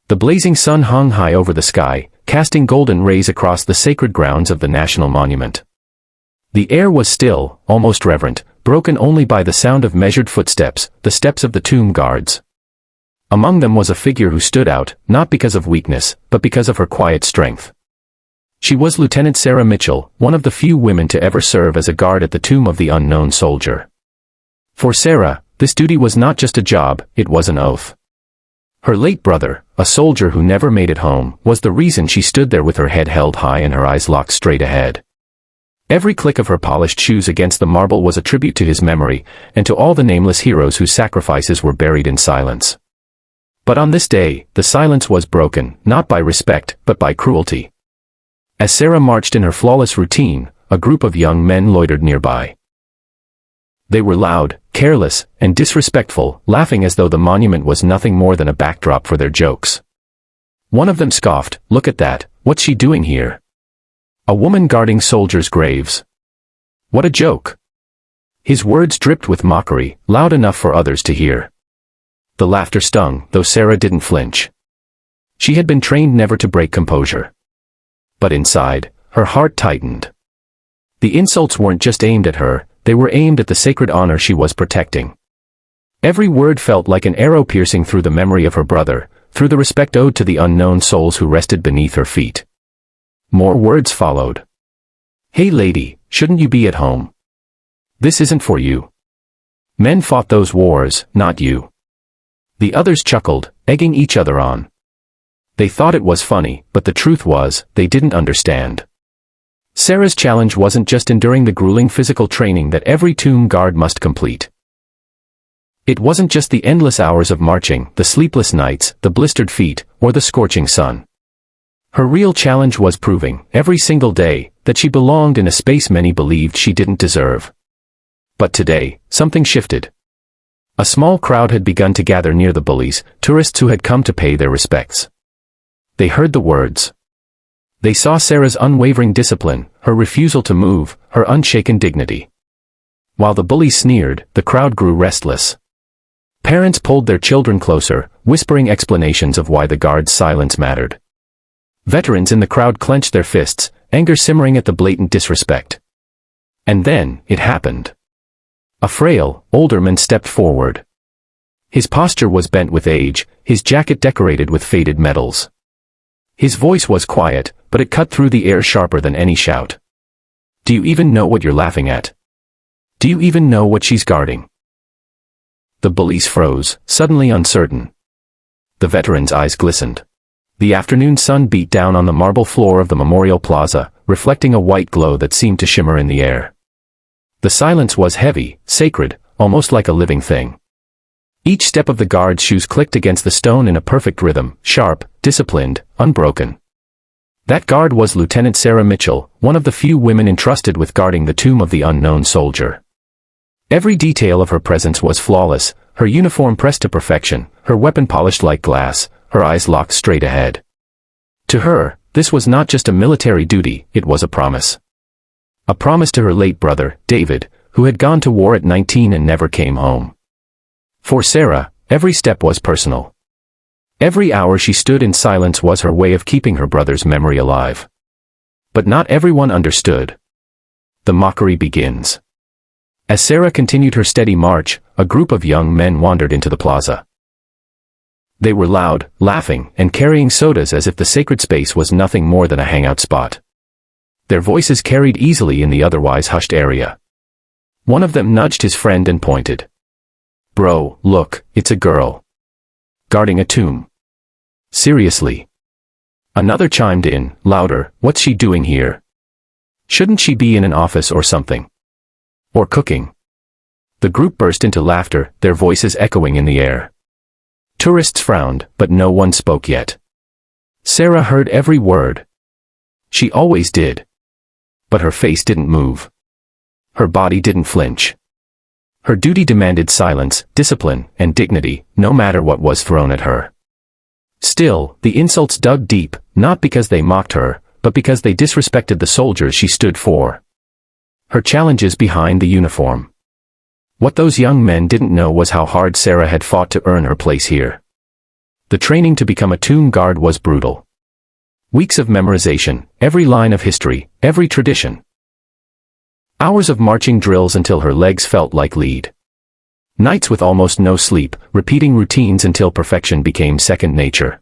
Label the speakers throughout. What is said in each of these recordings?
Speaker 1: The blazing sun hung high over the sky, casting golden rays across the sacred grounds of the national monument. The air was still, almost reverent, broken only by the sound of measured footsteps, the steps of the tomb guards. Among them was a figure who stood out, not because of weakness, but because of her quiet strength. She was Lieutenant Sarah Mitchell, one of the few women to ever serve as a guard at the tomb of the unknown soldier. For Sarah, this duty was not just a job, it was an oath. Her late brother, a soldier who never made it home, was the reason she stood there with her head held high and her eyes locked straight ahead. Every click of her polished shoes against the marble was a tribute to his memory, and to all the nameless heroes whose sacrifices were buried in silence. But on this day, the silence was broken, not by respect, but by cruelty. As Sarah marched in her flawless routine, a group of young men loitered nearby. They were loud, careless, and disrespectful, laughing as though the monument was nothing more than a backdrop for their jokes. One of them scoffed, "Look at that, what's she doing here? A woman guarding soldiers' graves. What a joke." His words dripped with mockery, loud enough for others to hear. The laughter stung, though Sarah didn't flinch. She had been trained never to break composure. But inside, her heart tightened. The insults weren't just aimed at her, they were aimed at the sacred honor she was protecting. Every word felt like an arrow piercing through the memory of her brother, through the respect owed to the unknown souls who rested beneath her feet. More words followed. "Hey lady, shouldn't you be at home? This isn't for you. Men fought those wars, not you." The others chuckled, egging each other on. They thought it was funny, but the truth was, they didn't understand. Sarah's challenge wasn't just enduring the grueling physical training that every tomb guard must complete. It wasn't just the endless hours of marching, the sleepless nights, the blistered feet, or the scorching sun. Her real challenge was proving, every single day, that she belonged in a space many believed she didn't deserve. But today, something shifted. A small crowd had begun to gather near the Bullies, tourists who had come to pay their respects. They heard the words. They saw Sarah's unwavering discipline, her refusal to move, her unshaken dignity. While the Bullies sneered, the crowd grew restless. Parents pulled their children closer, whispering explanations of why the guards' silence mattered. Veterans in the crowd clenched their fists, anger simmering at the blatant disrespect. And then, it happened. A frail, older man stepped forward. His posture was bent with age, his jacket decorated with faded medals. His voice was quiet, but it cut through the air sharper than any shout. "Do you even know what you're laughing at? Do you even know what she's guarding?" The Bullies froze, suddenly uncertain. The veteran's eyes glistened. The afternoon sun beat down on the marble floor of the Memorial Plaza, reflecting a white glow that seemed to shimmer in the air. The silence was heavy, sacred, almost like a living thing. Each step of the guard's shoes clicked against the stone in a perfect rhythm, sharp, disciplined, unbroken. That guard was Lieutenant Sarah Mitchell, one of the few women entrusted with guarding the tomb of the unknown soldier. Every detail of her presence was flawless, her uniform pressed to perfection, her weapon polished like glass, her eyes locked straight ahead. To her, this was not just a military duty, it was a promise. A promise to her late brother, David, who had gone to war at 19 and never came home. For Sarah, every step was personal. Every hour she stood in silence was her way of keeping her brother's memory alive. But not everyone understood. The mockery begins. As Sarah continued her steady march, a group of young men wandered into the plaza. They were loud, laughing, and carrying sodas as if the sacred space was nothing more than a hangout spot. Their voices carried easily in the otherwise hushed area. One of them nudged his friend and pointed. "Bro, look, it's a girl. Guarding a tomb. Seriously." Another chimed in, louder, "What's she doing here? Shouldn't she be in an office or something? Or cooking?" The group burst into laughter, their voices echoing in the air. Tourists frowned, but no one spoke yet. Sarah heard every word. She always did. But her face didn't move. Her body didn't flinch. Her duty demanded silence, discipline, and dignity, no matter what was thrown at her. Still, the insults dug deep, not because they mocked her, but because they disrespected the soldiers she stood for. Her challenges behind the uniform. What those young men didn't know was how hard Sarah had fought to earn her place here. The training to become a tomb guard was brutal. Weeks of memorization, every line of history, every tradition. Hours of marching drills until her legs felt like lead. Nights with almost no sleep, repeating routines until perfection became second nature.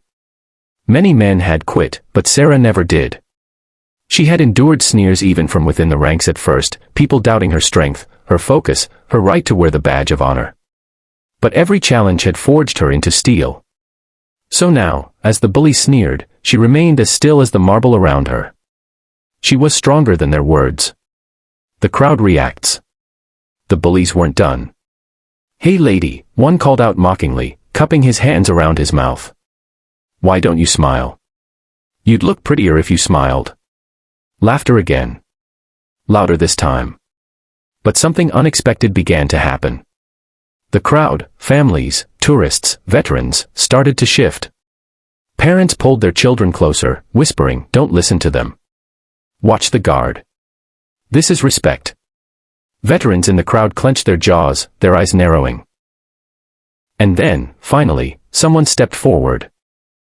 Speaker 1: Many men had quit, but Sarah never did. She had endured sneers even from within the ranks at first, people doubting her strength, her focus, her right to wear the badge of honor. But every challenge had forged her into steel. So now, as the bully sneered, she remained as still as the marble around her. She was stronger than their words. The crowd reacts. The bullies weren't done. "Hey lady," one called out mockingly, cupping his hands around his mouth. "Why don't you smile? You'd look prettier if you smiled." Laughter again. Louder this time. But something unexpected began to happen. The crowd, families, tourists, veterans, started to shift. Parents pulled their children closer, whispering, "Don't listen to them. Watch the guard. This is respect." Veterans in the crowd clenched their jaws, their eyes narrowing. And then, finally, someone stepped forward.